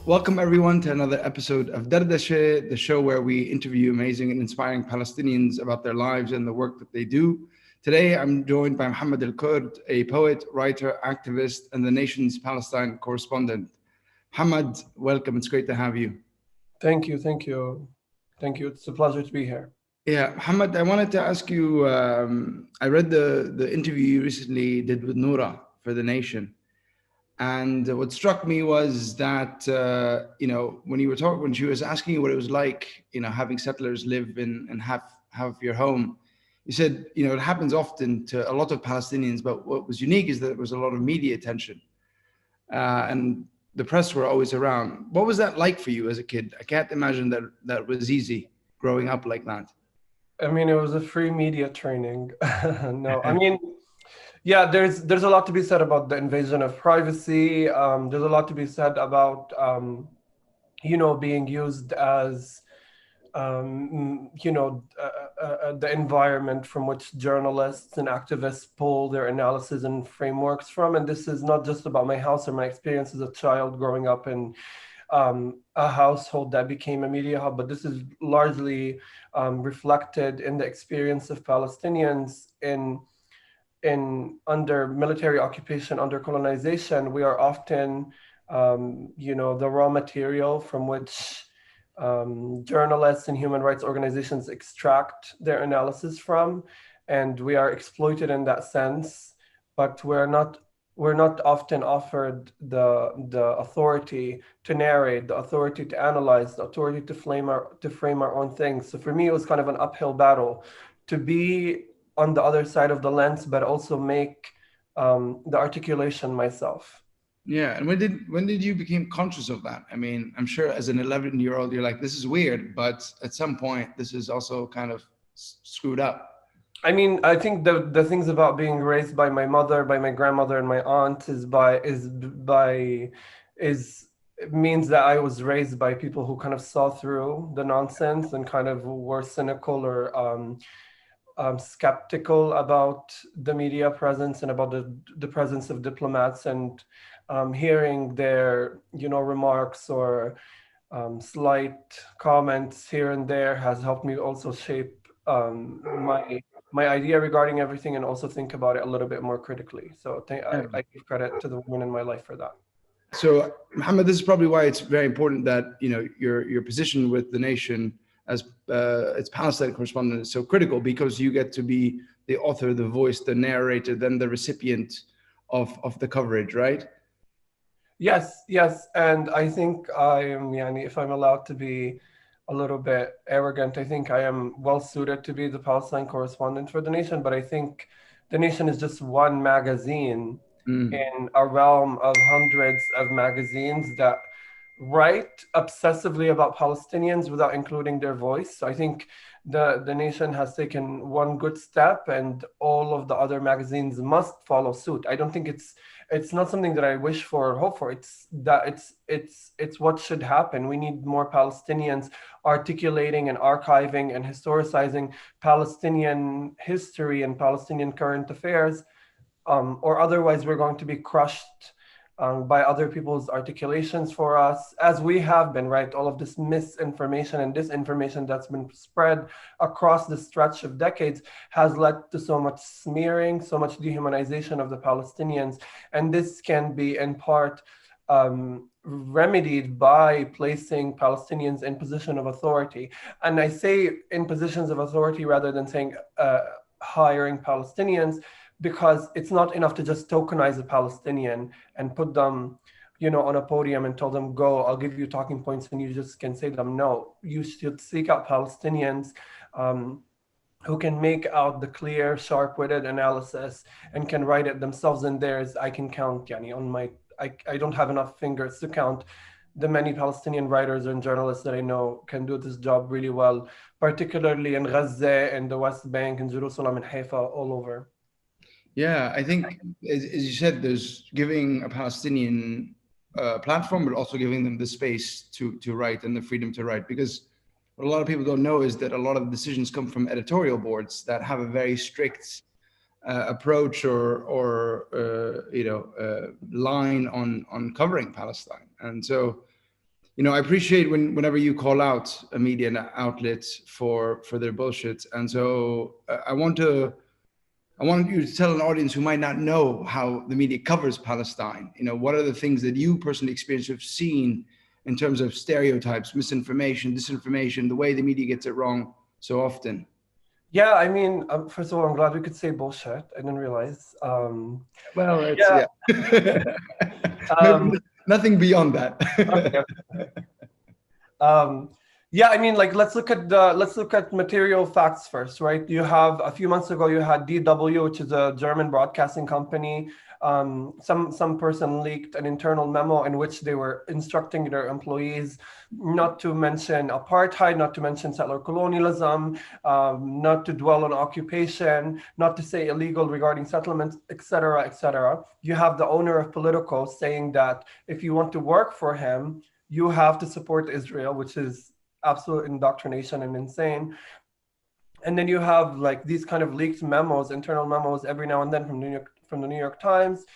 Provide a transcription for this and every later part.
Welcome everyone to another episode of Dardashe, the show where we interview amazing and inspiring Palestinians about their lives and the work that they do. Today, I'm joined by Mohammed Al Kurd, a poet, writer, activist, and the nation's Palestine correspondent. Mohammed, welcome. It's great to have you. Thank you, thank you. Thank you. It's a pleasure to be here. Yeah, Mohammed, I wanted to ask you, I read the interview you recently did with Noura for The Nation. And what struck me was that, when you were talking, when she was asking you what it was like, having settlers live in and have your home, you said, it happens often to a lot of Palestinians, but what was unique is that there was a lot of media attention and the press were always around. What was that like for you as a kid? I can't imagine that was easy growing up like that. I mean, it was a free media training. No, I mean, yeah, there's a lot to be said about the invasion of privacy. There's a lot to be said about, being used as, the environment from which journalists and activists pull their analysis and frameworks from. And this is not just about my house or my experience as a child growing up in a household that became a media hub, but this is largely reflected in the experience of Palestinians in under military occupation, under colonization. We are often, the raw material from which journalists and human rights organizations extract their analysis from, and we are exploited in that sense. But we're not often offered the authority to narrate, the authority to analyze, the authority to frame our own things. So for me, it was kind of an uphill battle to be on the other side of the lens, but also make the articulation myself. Yeah, and when did you become conscious of that? I mean, I'm sure as an 11-year-old, you're like, this is weird, but at some point, this is also kind of screwed up. I mean, I think the things about being raised by my mother, by my grandmother, and my aunt it means that I was raised by people who kind of saw through the nonsense and kind of were cynical or skeptical about the media presence and about the presence of diplomats, and hearing their remarks or slight comments here and there has helped me also shape my idea regarding everything, and also think about it a little bit more critically. So I give credit to the women in my life for that. So, Mohammed, this is probably why it's very important that your position with The Nation as its Palestine correspondent is so critical, because you get to be the author, the voice, the narrator, then the recipient of the coverage, right? Yes, and I think if I'm allowed to be a little bit arrogant, I think I am well suited to be the Palestine correspondent for The Nation, but I think The Nation is just one magazine in a realm of hundreds of magazines that write obsessively about Palestinians without including their voice. So I think the Nation has taken one good step, and all of the other magazines must follow suit. I don't think it's not something that I wish for or hope for. It's what should happen. We need more Palestinians articulating and archiving and historicizing Palestinian history and Palestinian current affairs, or otherwise we're going to be crushed by other people's articulations for us, as we have been, right? All of this misinformation and disinformation that's been spread across the stretch of decades has led to so much smearing, so much dehumanization of the Palestinians. And this can be in part remedied by placing Palestinians in position of authority. And I say in positions of authority rather than saying hiring Palestinians, because it's not enough to just tokenize a Palestinian and put them, on a podium and tell them, go, I'll give you talking points and you just can say them. No, you should seek out Palestinians who can make out the clear, sharp-witted analysis and can write it themselves. And I can count, I don't have enough fingers to count the many Palestinian writers and journalists that I know can do this job really well, particularly in Gaza and the West Bank and Jerusalem and Haifa, all over. Yeah, I think, as you said, there's giving a Palestinian platform, but also giving them the space to write and the freedom to write. Because what a lot of people don't know is that a lot of decisions come from editorial boards that have a very strict approach or line on covering Palestine. And so I appreciate whenever you call out a media outlets for their bullshit. And so I want you to tell an audience who might not know how the media covers Palestine. What are the things that you personally experienced, have seen in terms of stereotypes, misinformation, disinformation, the way the media gets it wrong so often? Yeah, I mean, first of all, I'm glad we could say bullshit. I didn't realize. Well, it's Yeah. yeah. Maybe Um, nothing beyond that. okay. Um, yeah, I mean, like let's look at material facts first, right? You have a few months ago, you had DW, which is a German broadcasting company. Some person leaked an internal memo in which they were instructing their employees not to mention apartheid, not to mention settler colonialism, not to dwell on occupation, not to say illegal regarding settlements, etc., etc. You have the owner of Politico saying that if you want to work for him, you have to support Israel, which is absolute indoctrination and insane. And then you have like these kind of leaked memos, internal memos every now and then from the New York Times.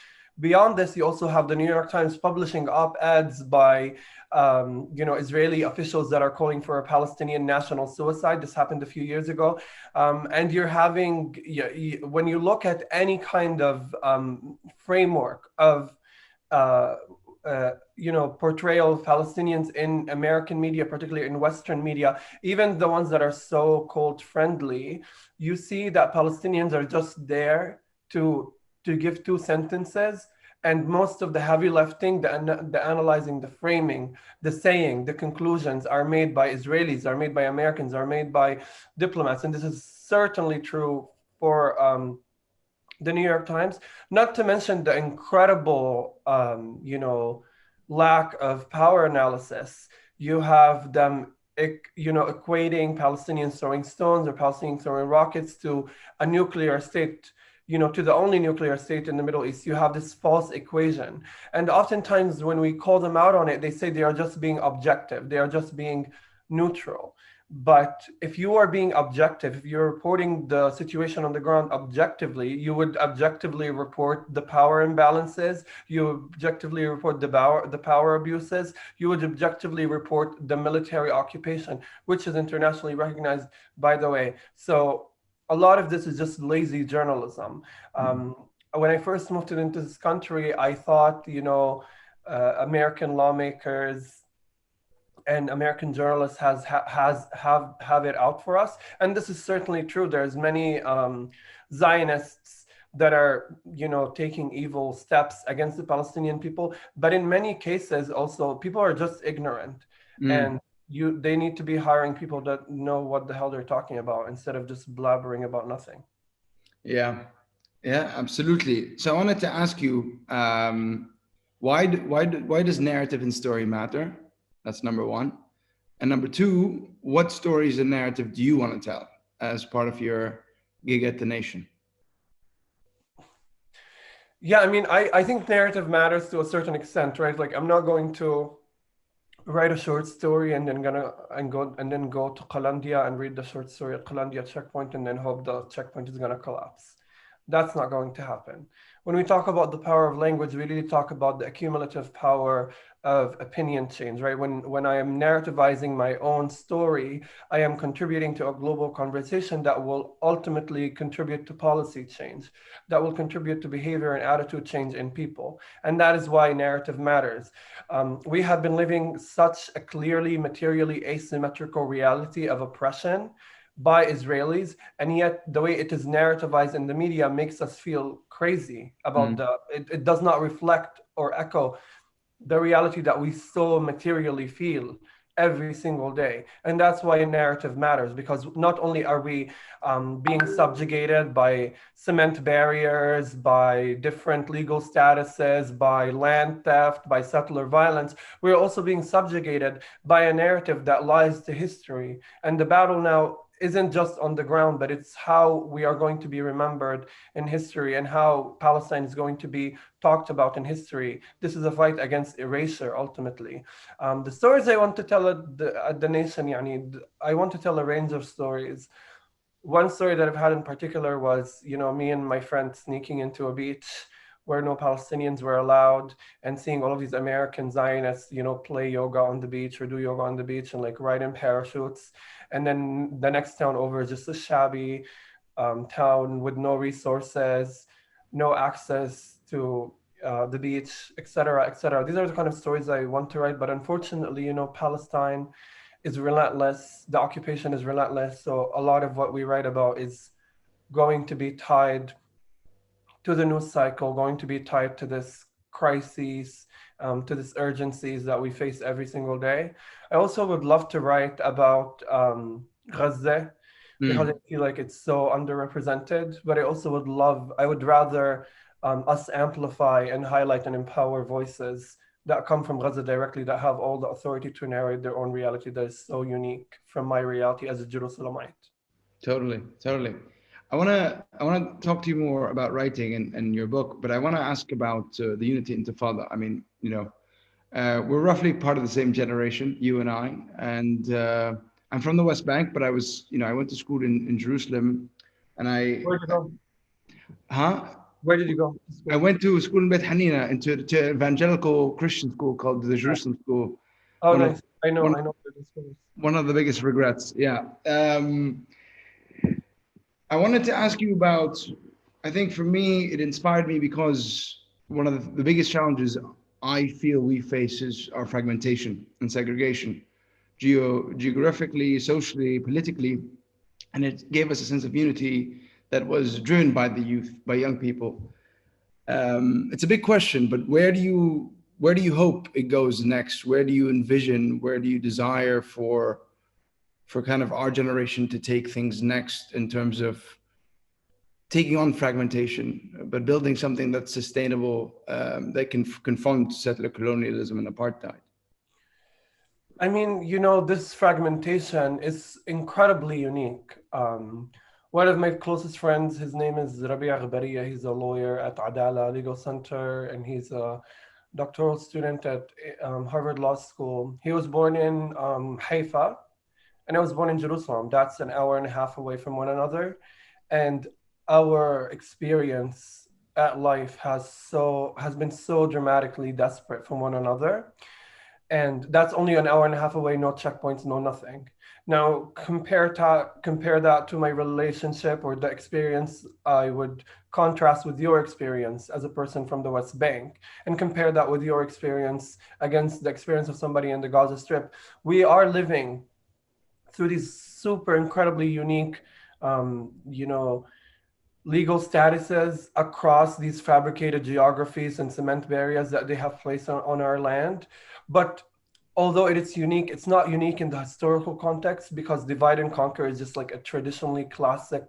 Beyond this, you also have the New York Times publishing op-eds by Israeli officials that are calling for a Palestinian national suicide. This happened a few years ago. And you're having, when you look at any kind of framework of portrayal of Palestinians in American media, particularly in Western media, even the ones that are so-called friendly, you see that Palestinians are just there to give two sentences, and most of the heavy lifting, the analyzing, the framing, the saying, the conclusions are made by Israelis, are made by Americans, are made by diplomats, and this is certainly true for the New York Times, not to mention the incredible, lack of power analysis. You have them, equating Palestinians throwing stones or Palestinians throwing rockets to a nuclear state, to the only nuclear state in the Middle East. You have this false equation. And oftentimes when we call them out on it, they say they are just being objective. They are just being neutral. But if you are being objective, if you're reporting the situation on the ground objectively, you would objectively report the power imbalances, you would objectively report the power abuses, you would objectively report the military occupation, which is internationally recognized, by the way. So a lot of this is just lazy journalism. When I first moved into this country, I thought, American lawmakers and American journalists have it out for us, and this is certainly true. There's many Zionists that are taking evil steps against the Palestinian people, but in many cases also people are just ignorant, and they need to be hiring people that know what the hell they're talking about instead of just blabbering about nothing. Yeah, yeah, absolutely. So I wanted to ask you, why does narrative and story matter? That's number one. And number two, what stories and narrative do you want to tell as part of your gig at the Nation? Yeah, I mean, I think narrative matters to a certain extent, right? Like, I'm not going to write a short story and then go to Qalandia and read the short story at Qalandia checkpoint and then hope the checkpoint is gonna collapse. That's not going to happen. When we talk about the power of language, we really talk about the accumulative power of opinion change, right? When I am narrativizing my own story, I am contributing to a global conversation that will ultimately contribute to policy change, that will contribute to behavior and attitude change in people. And that is why narrative matters. We have been living such a clearly materially asymmetrical reality of oppression by Israelis, and yet the way it is narrativized in the media makes us feel crazy about it does not reflect or echo the reality that we so materially feel every single day. And that's why narrative matters, because not only are we being subjugated by cement barriers, by different legal statuses, by land theft, by settler violence, we're also being subjugated by a narrative that lies to history. And the battle now isn't just on the ground, but it's how we are going to be remembered in history and how Palestine is going to be talked about in history. This is a fight against erasure, ultimately. The stories I want to tell at the Nation, I want to tell a range of stories. One story that I've had in particular was, me and my friend sneaking into a beach where no Palestinians were allowed, and seeing all of these American Zionists, play yoga on the beach or do yoga on the beach and like ride in parachutes. And then the next town over is just a shabby town with no resources, no access to the beach, etc., etc. These are the kind of stories I want to write, but unfortunately, Palestine is relentless. The occupation is relentless. So a lot of what we write about is going to be tied to the news cycle, going to be tied to this crises, to this urgencies that we face every single day. I also would love to write about Gaza because I feel like it's so underrepresented, but I would rather us amplify and highlight and empower voices that come from Gaza directly, that have all the authority to narrate their own reality that is so unique from my reality as a Jerusalemite. Totally, totally. I wanna talk to you more about writing and your book, but I want to ask about the Unity Intifada. I mean, we're roughly part of the same generation, you and I, and I'm from the West Bank, but I went to school in Jerusalem, and Where did you go? huh? Where did you go to I school? went to a school in Beit Hanina, to evangelical Christian school called the Jerusalem School. Oh, One of nice. I know one where this goes. one of the biggest regrets. Yeah. I wanted to ask you about, I think for me, it inspired me because one of the biggest challenges I feel we face is our fragmentation and segregation, geographically, socially, politically. And it gave us a sense of unity that was driven by the youth, by young people. It's a big question, but where do you hope it goes next? Where do you envision? Where do you desire for kind of our generation to take things next in terms of taking on fragmentation, but building something that's sustainable, that can confront settler colonialism and apartheid? I mean, this fragmentation is incredibly unique. One of my closest friends, his name is Rabia Ghabaria. He's a lawyer at Adala Legal Center, and he's a doctoral student at Harvard Law School. He was born in Haifa, and I was born in Jerusalem. That's an hour and a half away from one another. And our experience at life has been so dramatically desperate from one another. And that's only an hour and a half away, no checkpoints, no nothing. Now compare that to my relationship or the experience I would contrast with your experience as a person from the West Bank, and compare that with your experience against the experience of somebody in the Gaza Strip. We are living through these super incredibly unique, legal statuses across these fabricated geographies and cement barriers that they have placed on our land. But although it is unique, it's not unique in the historical context, because divide and conquer is just like a traditionally classic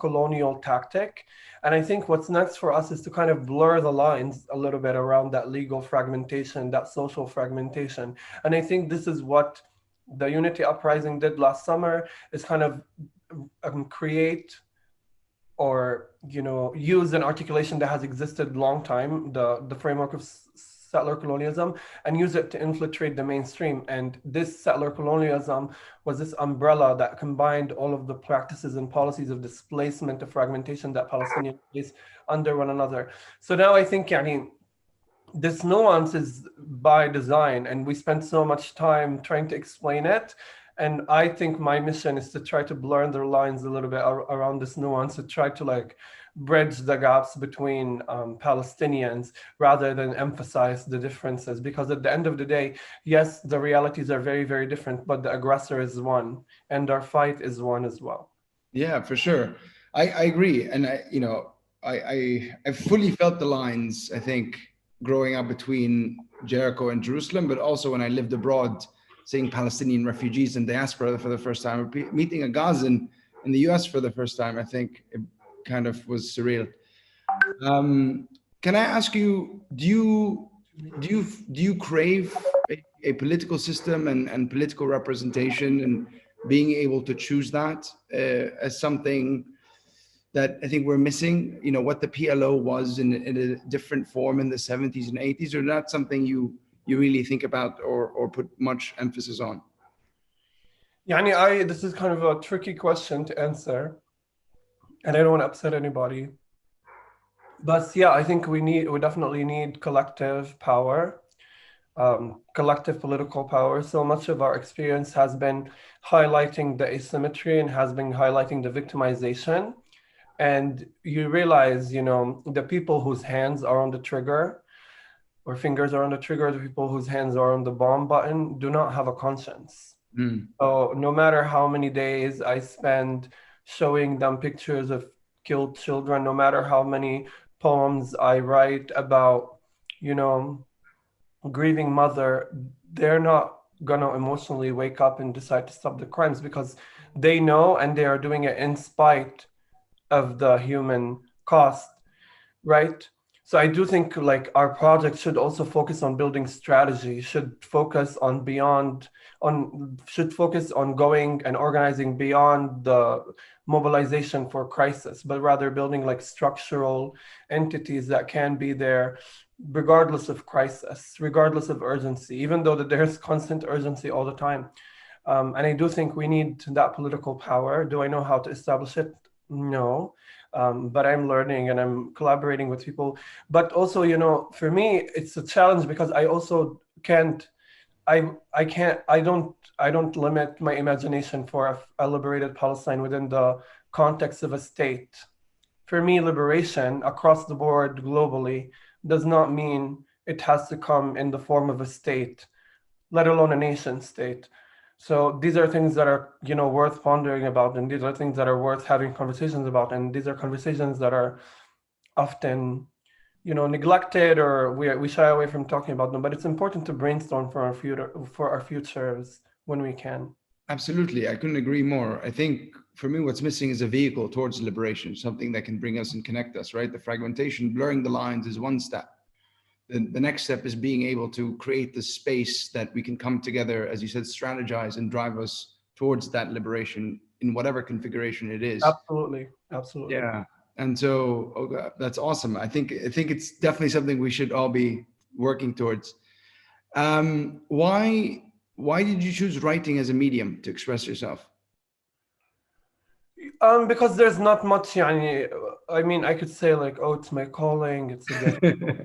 colonial tactic. And I think what's next for us is to kind of blur the lines a little bit around that legal fragmentation, that social fragmentation. And I think this is what the Unity Uprising did last summer, is kind of create or use an articulation that has existed long time, the framework of settler colonialism, and use it to infiltrate the mainstream. And this settler colonialism was this umbrella that combined all of the practices and policies of displacement, of fragmentation that Palestinians face under one another. So now I think this nuance is by design, and we spent so much time trying to explain it. And I think my mission is to try to blur the lines a little bit around this nuance, to try to bridge the gaps between Palestinians rather than emphasize the differences. Because at the end of the day, yes, the realities are very, very different, but the aggressor is one, and our fight is one as well. Yeah, for sure. I agree. And I fully felt the lines, I think, growing up between Jericho and Jerusalem, but also when I lived abroad, seeing Palestinian refugees in diaspora for the first time, or meeting a Gazan in the US for the first time. I think it kind of was surreal. Can I ask you, do you crave a political system and political representation, and being able to choose that as something that I think we're missing? What the PLO was in a different form in the 70s and 80s, or not something you really think about or put much emphasis on? This is kind of a tricky question to answer, and I don't want to upset anybody. But yeah, I think we definitely need collective power, collective political power. So much of our experience has been highlighting the asymmetry and has been highlighting the victimization. And you realize, the people whose hands are on the trigger or fingers are on the trigger, the people whose hands are on the bomb button do not have a conscience. Mm. So no matter how many days I spend showing them pictures of killed children, no matter how many poems I write about, you know, grieving mother, they're not gonna emotionally wake up and decide to stop the crimes because they know and they are doing it in spite of the human cost, right? So I do think like our project should also focus on building strategy, should focus on should focus on going and organizing beyond the mobilization for crisis, but rather building like structural entities that can be there regardless of crisis, regardless of urgency, even though that there's constant urgency all the time. And I do think we need that political power. Do I know how to establish it? No. But I'm learning and I'm collaborating with people. But also, for me, it's a challenge because I also can't, I can't, I don't limit my imagination for a liberated Palestine within the context of a state. For me, liberation across the board globally does not mean it has to come in the form of a state, let alone a nation state. So these are things that are, worth pondering about, and these are things that are worth having conversations about, and these are conversations that are often, neglected, or we shy away from talking about them. But it's important to brainstorm for our futures when we can. Absolutely. I couldn't agree more. I think for me, what's missing is a vehicle towards liberation, something that can bring us and connect us, right? The fragmentation, blurring the lines is one step. The next step is being able to create the space that we can come together, as you said, strategize and drive us towards that liberation in whatever configuration it is. Absolutely. Absolutely. Yeah. And so that's awesome. I think it's definitely something we should all be working towards. Why did you choose writing as a medium to express yourself? Because there's not much, I mean, I could say like, oh, it's my calling, it's a gift.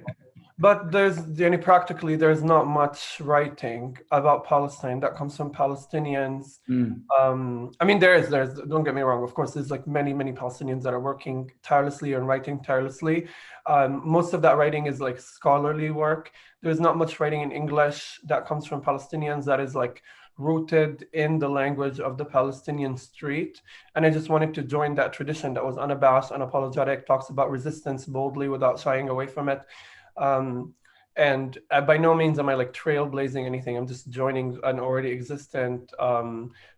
But practically there's not much writing about Palestine that comes from Palestinians. Mm. I mean, there's, don't get me wrong, of course, there's like many, many Palestinians that are working tirelessly and writing tirelessly. Most of that writing is like scholarly work. There's not much writing in English that comes from Palestinians that is like rooted in the language of the Palestinian street. And I just wanted to join that tradition that was unabashed, unapologetic, talks about resistance boldly without shying away from it. And by no means am I like trailblazing anything. I'm just joining an already existent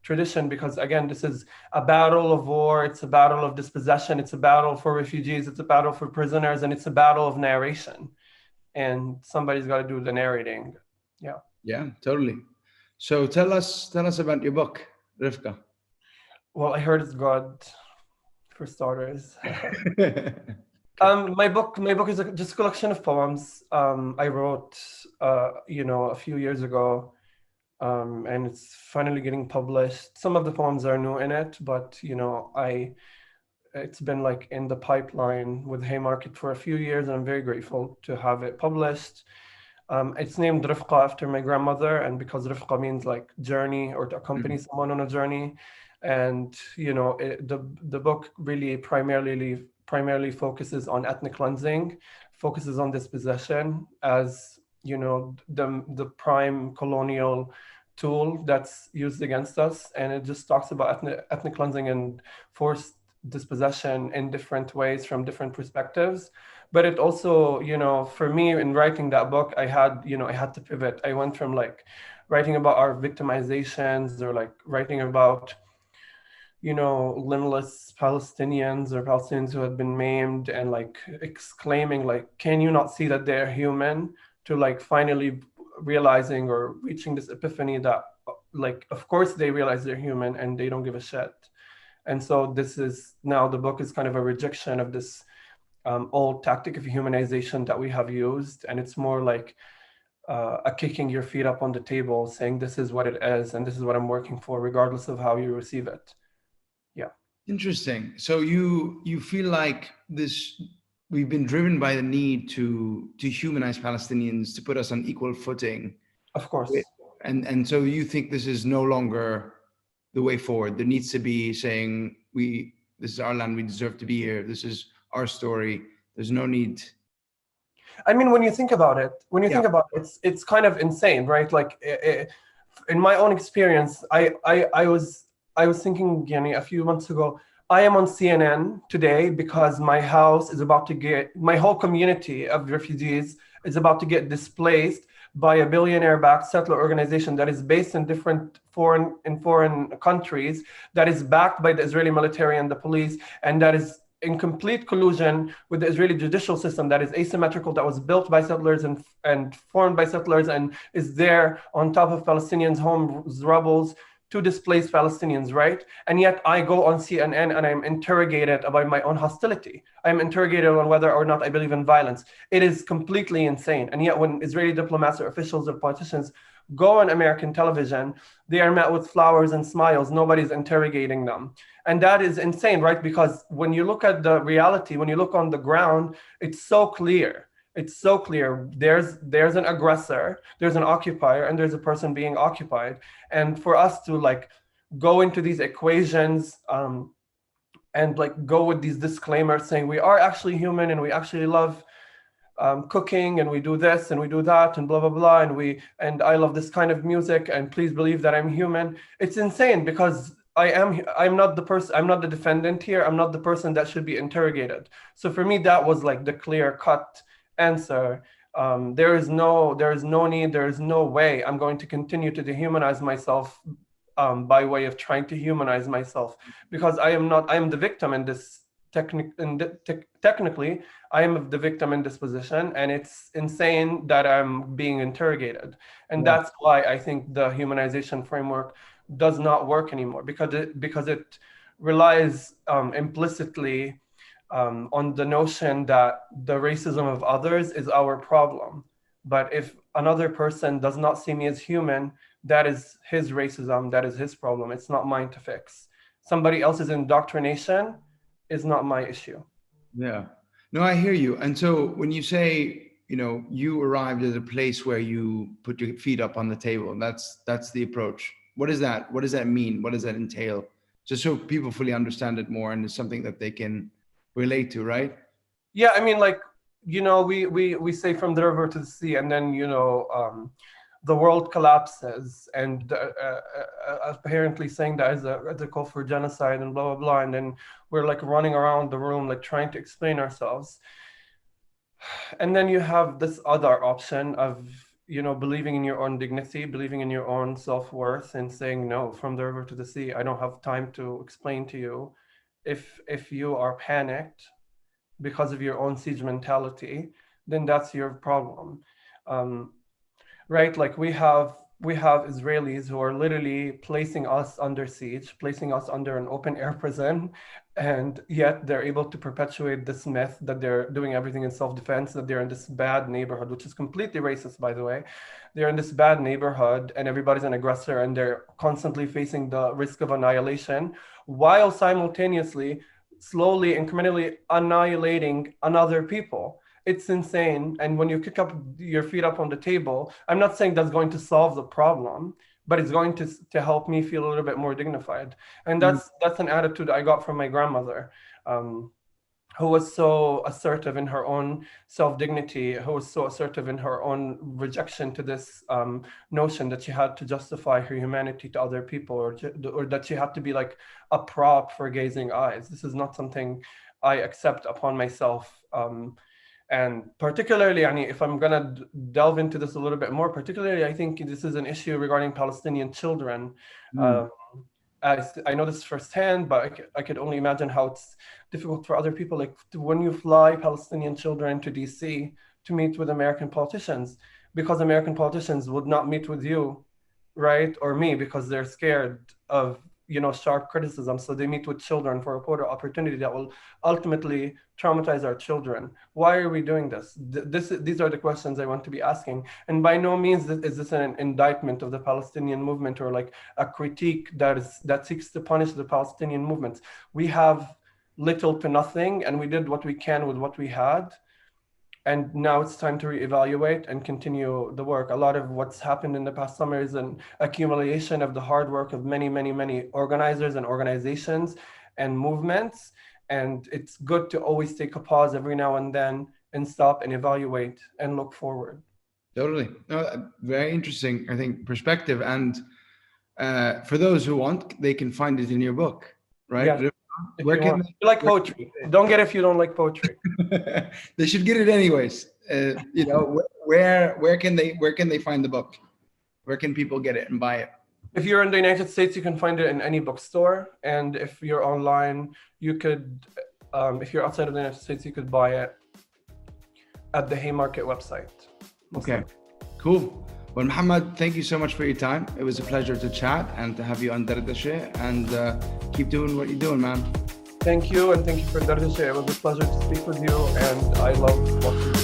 tradition because, again, this is a battle of war. It's a battle of dispossession. It's a battle for refugees. It's a battle for prisoners. And it's a battle of narration. And somebody's got to do the narrating. Yeah. Yeah, totally. So tell us about your book, Rifqa. Well, I heard it's God, for starters. My book is just a collection of poems I wrote, a few years ago, and it's finally getting published. Some of the poems are new in it, but it's been like in the pipeline with Haymarket for a few years, and I'm very grateful to have it published. It's named Rifqa after my grandmother, and because Rifqa means like journey or to accompany someone on a journey, and the book really primarily focuses on ethnic cleansing, focuses on dispossession as the prime colonial tool that's used against us, and it just talks about ethnic cleansing and forced dispossession in different ways from different perspectives. But it also, for me in writing that book, I had to pivot. I went from like writing about our victimizations or like writing about limbless Palestinians or Palestinians who had been maimed and like exclaiming like, can you not see that they're human, to like finally realizing or reaching this epiphany that like, of course they realize they're human and they don't give a shit. And so this is now, the book is kind of a rejection of this old tactic of humanization that we have used. And it's more like a kicking your feet up on the table saying, this is what it is and this is what I'm working for, regardless of how you receive it. Yeah. Interesting. So you feel like this we've been driven by the need to humanize Palestinians, to put us on equal footing. Of course. And so you think this is no longer the way forward. There needs to be saying, this is our land, we deserve to be here, this is our story. There's no need. I mean, when you think about it, it's kind of insane, right? Like, in my own experience, I was thinking, a few months ago, I am on CNN today because my house is about to my whole community of refugees is about to get displaced by a billionaire-backed settler organization that is based in different foreign countries, that is backed by the Israeli military and the police, and that is in complete collusion with the Israeli judicial system that is asymmetrical, that was built by settlers and formed by settlers, and is there on top of Palestinians' homes, rubbles, to displace Palestinians, right? And yet I go on CNN and I'm interrogated about my own hostility. I'm interrogated on whether or not I believe in violence. It is completely insane. And yet when Israeli diplomats or officials or politicians go on American television, they are met with flowers and smiles. Nobody's interrogating them. And that is insane, right? Because when you look at the reality, when you look on the ground, it's so clear. It's so clear. There's an aggressor, there's an occupier, and there's a person being occupied. And for us to like go into these equations and like go with these disclaimers saying we are actually human and we actually love cooking and we do this and we do that and blah blah blah and I love this kind of music and please believe that I'm human. It's insane because I'm not the person, I'm not the defendant here. I'm not the person that should be interrogated. So for me, that was like the clear cut answer. There is no need, there is no way I'm going to continue to dehumanize myself by way of trying to humanize myself, because I am the victim in this technically, I am the victim in this position, and it's insane that I'm being interrogated. And that's why I think the humanization framework does not work anymore, because it relies implicitly on the notion that the racism of others is our problem. But if another person does not see me as human, that is his racism, that is his problem. It's not mine to fix. Somebody else's indoctrination is not my issue. Yeah. No, I hear you. And so when you say, you arrived at a place where you put your feet up on the table, that's the approach. What is that? What does that mean? What does that entail? Just so people fully understand it more and it's something that they can relate to, right? Yeah, I mean, like, we say from the river to the sea, and then, the world collapses, and apparently saying that as a call for genocide and blah, blah, blah. And then we're like running around the room, like trying to explain ourselves. And then you have this other option of, believing in your own dignity, believing in your own self-worth, and saying, no, from the river to the sea, I don't have time to explain to you. If you are panicked because of your own siege mentality, then that's your problem. Right? Like we have Israelis who are literally placing us under siege, placing us under an open air prison, and yet they're able to perpetuate this myth that they're doing everything in self-defense, that they're in this bad neighborhood, which is completely racist, by the way. They're in this bad neighborhood and everybody's an aggressor and they're constantly facing the risk of annihilation, while simultaneously, slowly, incrementally annihilating another people. It's insane. And when you kick up your feet up on the table, I'm not saying that's going to solve the problem, but it's going to help me feel a little bit more dignified. And that's an attitude I got from my grandmother, who was so assertive in her own self-dignity, who was so assertive in her own rejection to this notion that she had to justify her humanity to other people, or that she had to be like a prop for gazing eyes. This is not something I accept upon myself. And particularly, if I'm going to delve into this a little bit more, particularly, I think this is an issue regarding Palestinian children. I know this firsthand, but I could only imagine how it's difficult for other people. Like when you fly Palestinian children to DC to meet with American politicians, because American politicians would not meet with you, right? Or me, because they're scared of sharp criticism. So they meet with children for a photo opportunity that will ultimately traumatize our children. Why are we doing this? These are the questions I want to be asking. And by no means is this an indictment of the Palestinian movement or like a critique that seeks to punish the Palestinian movement. We have little to nothing, and we did what we can with what we had. And now it's time to reevaluate and continue the work. A lot of what's happened in the past summer is an accumulation of the hard work of many, many, many organizers and organizations and movements. And it's good to always take a pause every now and then and stop and evaluate and look forward. Totally. No, very interesting, I think, perspective. And for those who want, they can find it in your book, right? Yeah. Where If can you like poetry? Don't get it if you don't like poetry. they should get it anyways. You know, where can they find the book? Where can people get it and buy it? If you're in the United States, you can find it in any bookstore. And if you're online, you could, if you're outside of the United States, you could buy it at the Haymarket website. Okay, cool. Well, Mohammed, thank you so much for your time. It was a pleasure to chat and to have you on Dardashe, and keep doing what you're doing, man. Thank you, and thank you for Dardashe. It was a pleasure to speak with you, and I love what you do.